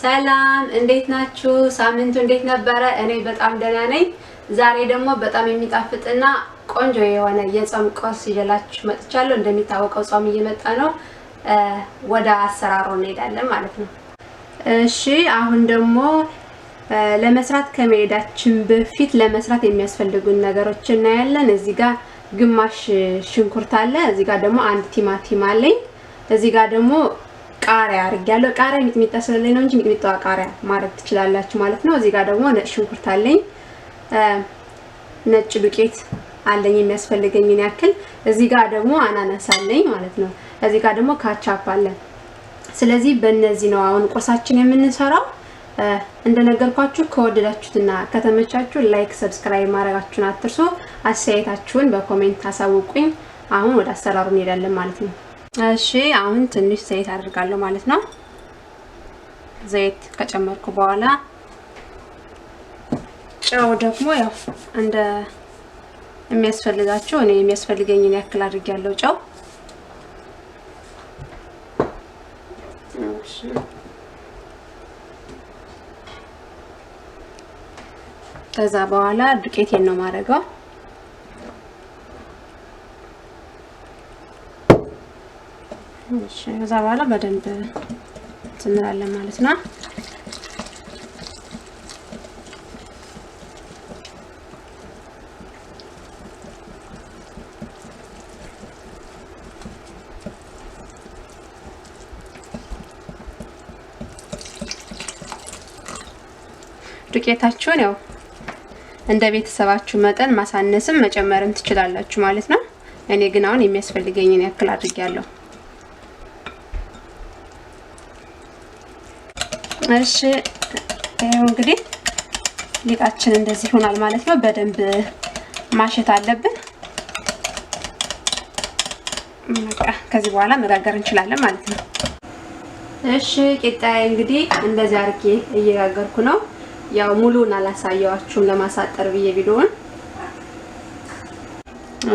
ሰላም እንዴት ናችሁ? ሳምንቱ እንዴት ነበረ? እኔ በጣም ደህና ነኝ። ዛሬ ደግሞ በጣም የሚጣፍጥና ቆንጆ የሆነ የጾም ቁርስ ይዤላችሁ መጥቻለሁ። እንደሚታወቀው ጾም እየመጣ ነው። ወደ አሰራሩ እንሄዳለን ማለት ነው። እሺ አሁን ደግሞ ለመስራት ከመሄዳችን በፊት ለመስራት የሚያስፈልጉን ነገሮች እናያለን። እዚህ ጋር ግማሽ ሽንኩርት አለ። እዚህ ጋር ደግሞ አንድ ቲማቲም አለኝ። እዚህ ጋር ደግሞ ቃሪያ አርጋለሁ። ቃሪያ ሚጥሚጣ ስለሌለ ነው እንጂ ሚጥሚጣ ቃሪያ ማድረግ ትችላላችሁ ማለት ነው። እዚህ ጋር ደግሞ ነጭ ሽንኩርት አለኝ። ነጭ ዱቄት አለኝ የሚያስፈልገኝን ያክል። እዚህ ጋር ደግሞ አናናስ አለኝ ማለት ነው። እዚህ ጋር ደግሞ ካቻፕ አለ። ስለዚህ በእነዚህ ነው አሁን ቁርሳችን የምንሰራው። እንደነገርኳችሁ ከወደዳችሁትና ከተመቻችሁ ላይክ ሰብስክራይብ ማድረጋችሁን አትርሱ። አስተያየታችሁን በኮሜንት አሳውቁኝ። አሁን ወደ አሰራሩ እንሄዳለን ማለት ነው። እሺ አሁን ትንሽ ዘይት አድርጋለሁ ማለት ነው። ዘይት ከጨመርኩ በኋላ ጨው ደግሞ ያው እንደ የሚያስፈልጋችሁ እኔ የሚያስፈልገኝን ያክል አድርጋለሁ ጨው። እሺ ከዛ በኋላ ዱቄቴን ነው ማድረገው። እሺ ከዛ በኋላ በደንብ እንላለን ማለት ነው። ዱቄታችሁን ያው እንደ ቤተሰባችሁ መጠን ማሳነስም መጨመርም ትችላላችሁ ማለት ነው። እኔ ግን አሁን የሚያስፈልገኝን ያክል አድርጌያለሁ። እሺ እንግዲህ ሊጣችን እንደዚህ ሆናል ማለት ነው። በደንብ ማሸት አለብን። በቃ ከዚህ በኋላ መጋገር እንችላለን ማለት ነው። እሺ ቂጣዬ እንግዲህ እንደዚህ አርጌ እየጋገርኩ ነው። ያው ሙሉን አላሳየዋችሁም ለማሳጠር ብዬ ቪዲዮውን።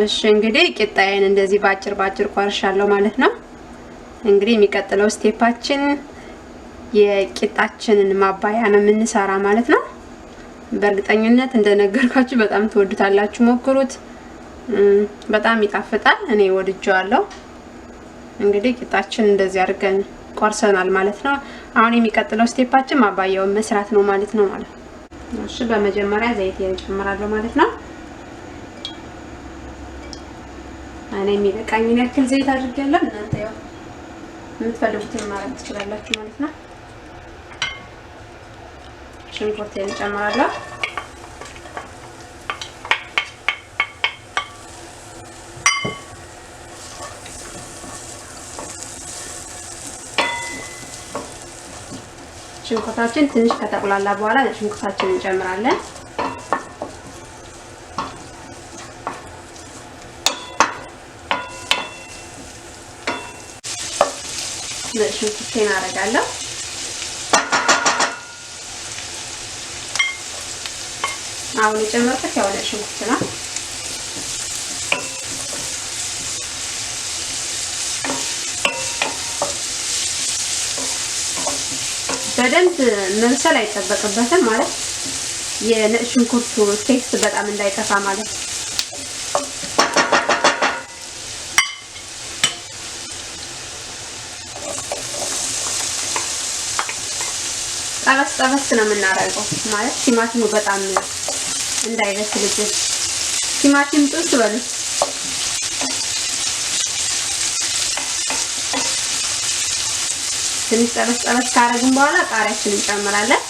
እሺ እንግዲህ ቂጣዬን እንደዚህ ባጭር ቆርሻለሁ ማለት ነው። እንግዲህ የሚቀጥለው ስቴፓችን የቂጣችንን ማባያ ነው የምንሰራ ማለት ነው። በእርግጠኝነት እንደነገርኳችሁ በጣም ትወዱታላችሁ፣ ሞክሩት። በጣም ይጣፍጣል። እኔ ወድጄዋለሁ። እንግዲህ ቂጣችን እንደዚህ አድርገን ቆርሰናል ማለት ነው። አሁን የሚቀጥለው ስቴፓችን ማባያውን መስራት ነው ማለት ነው። እሺ በመጀመሪያ ዘይት እንጨምራለሁ ማለት ነው። እኔ የሚበቃኝን ያክል ዘይት አድርጌያለሁ። እናንተ ያው የምትፈልጉትን ማድረግ ትችላላችሁ ማለት ነው። ሽንኩርቴን እንጨምራለሁ። ሽንኩርታችን ትንሽ ከተቆላላ በኋላ ሽንኩርታችንን እንጨምራለን። ሽንኩርቴን አረጋለሁ። አሁን የጨመርኩት ያው ሽንኩርት ነው። በደንብ መብሰል አይጠበቅበትም ማለት የነጭ ሽንኩርቱ ቴክስት በጣም እንዳይጠፋ ማለት። ጠበስ ነው የምናደርገው ማለት ቲማቲሙ በጣም እንዳይበስልብን። ቲማቲም ጥብስ በሉት። ትንሽ ጠበስ ካረግን በኋላ ቃሪያችንን እንጨምራለን።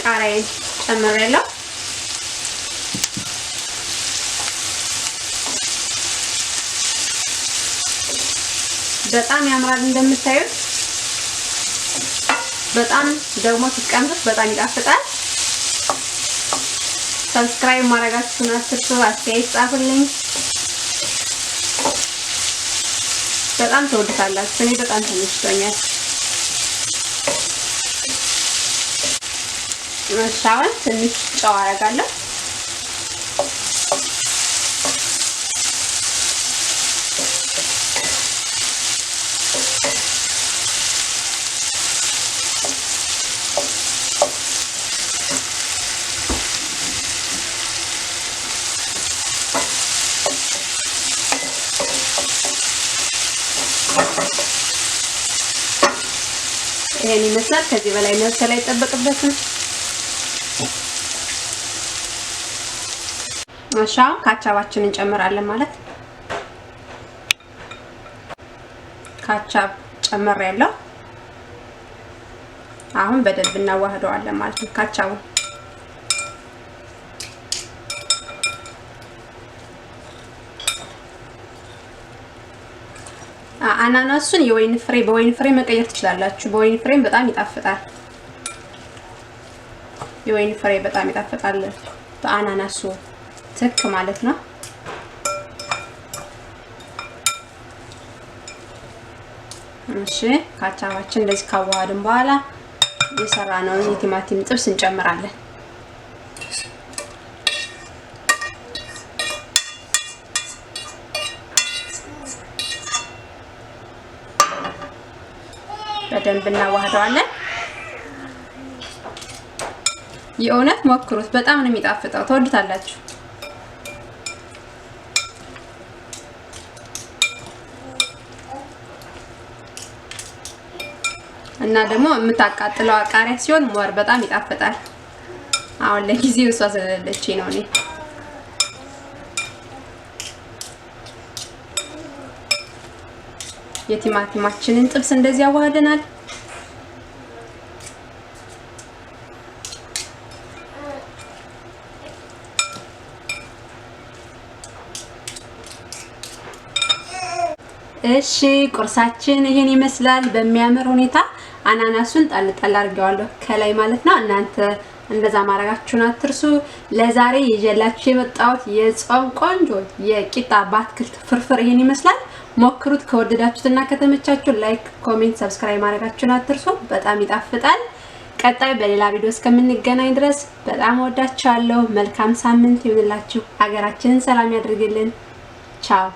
ቃሪያን ጨምሬያለሁ። በጣም ያምራል እንደምታዩት። በጣም ደግሞ ሲቀምጡት በጣም ይጣፍጣል። ሰብስክራይብ ማድረጋችሁን አትርሱ። አስተያየት ጻፉልኝ። በጣም ተወዱታላችሁ። እኔ በጣም ተመችቶኛል። አሁን ትንሽ ጨው አደርጋለሁ። ይሄን ይመስላል። ከዚህ በላይ መብሰል አይጠበቅበትም። አሻው ካቻባችንን እንጨምራለን ማለት ካቻብ ጨምሬያለሁ። አሁን በደንብ እናዋህደዋለን ማለት ነው። ካቻቡ አናናሱን የወይን ፍሬ በወይን ፍሬ መቀየር ትችላላችሁ። በወይን ፍሬም በጣም ይጣፍጣል። የወይን ፍሬ በጣም ይጣፍጣል በአናናሱ ትክ ማለት ነው። እሺ ካቻባችን እንደዚህ ካዋሃድን በኋላ የሰራነውን የቲማቲም ጥብስ እንጨምራለን። በደንብ እናዋህደዋለን። የእውነት ሞክሩት፣ በጣም ነው የሚጣፍጠው፣ ተወዱታላችሁ። እና ደግሞ የምታቃጥለው ቃሪያ ሲሆን ሞር በጣም ይጣፍጣል። አሁን ለጊዜው እሷ ስለሌለች ነው እኔ የቲማቲማችንን ጥብስ እንደዚህ አዋህደናል። እሺ ቁርሳችን ይሄን ይመስላል። በሚያምር ሁኔታ አናናሱን ጣል ጣል አድርጌዋለሁ ከላይ ማለት ነው። እናንተ እንደዛ ማድረጋችሁን አትርሱ። ለዛሬ ይዤላችሁ የመጣሁት የጾም ቆንጆ የቂጣ በአትክልት ፍርፍር ይሄን ይመስላል። ሞክሩት። ከወደዳችሁትና ከተመቻችሁ ላይክ፣ ኮሜንት፣ ሰብስክራይብ ማድረጋችሁን አትርሱ። በጣም ይጣፍጣል። ቀጣይ በሌላ ቪዲዮ እስከምንገናኝ ድረስ በጣም ወዳችኋለሁ። መልካም ሳምንት ይሁንላችሁ። ሀገራችንን ሰላም ያድርግልን። ቻው